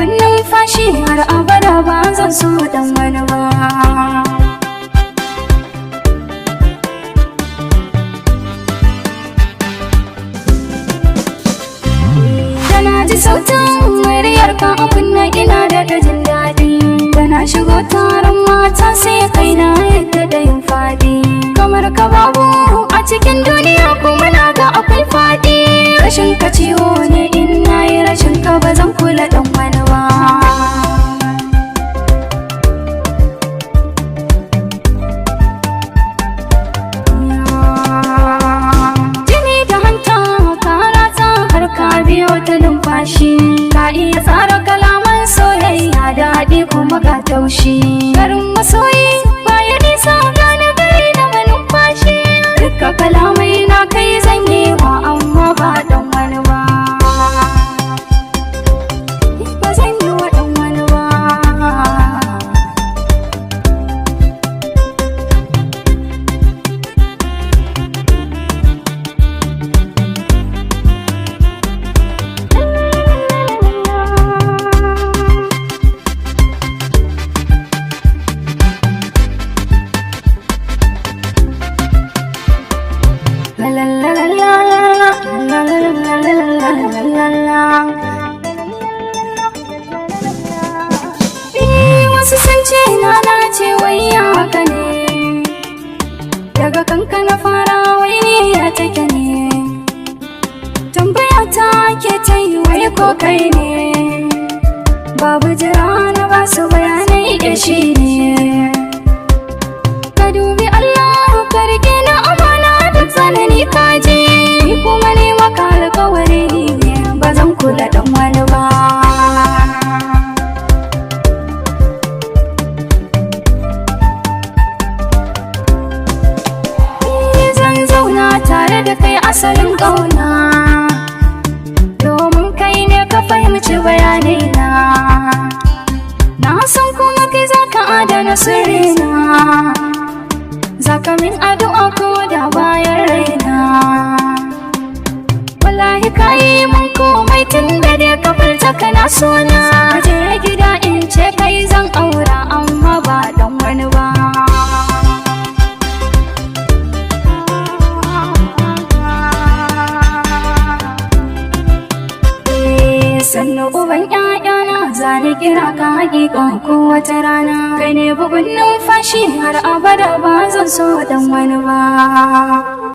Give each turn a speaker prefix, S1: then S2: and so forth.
S1: bugun numfashi har abada ba zan so dan wani ba. Dana ji sautin muryarka a kunne ina da jin daɗi, dana shigo taron mata sai kaina yadda da yin faɗi. Kamar ka babu a cikin duniya kuma na ga akwai faɗi. Rashin ka ciwo ne in nayi rashin ka ba zan kula dan wani ba. Jini da hanta ka ratsa har ka biyo ta numfashi, ka iya tsara kalaman soyayya daɗi kuma ga taushi. Garin masoyi baya nisa gane gari na manumfashi, duka kalamai na kai zan yi wa amma ba dan wani ba. Ba zan yi wa dan wani ba. La la la la la la la la la la. Wasu sun ce na ce wai ya haka ne, daga kanka na fara wai ne ya take ne. Tambaya ta ke ta yi wai ko kai ne, babu jira na ba su bayanai da shi ne. Ka dubi Allah ka rike na amana duk tsanani ka je, ni kuma ne maka alkawari ba zan kula dan wani ba. Zan zauna tare da kai asalin ƙauna, domin kai ne ka fahimci bayanai na. Na san kuma kai za ka adana sirrina, zaka min addu'a ko da bayan raina. Wallahi kayi mun komai tun da dai ka furta kana sona. Je gida in ce kai zan aura amma ba dan wani ba. Sannu uban ƴaƴana zani kira ka hakika kowace rana. Kai ne bugun numfashi har abada ba zan so dan wani ba.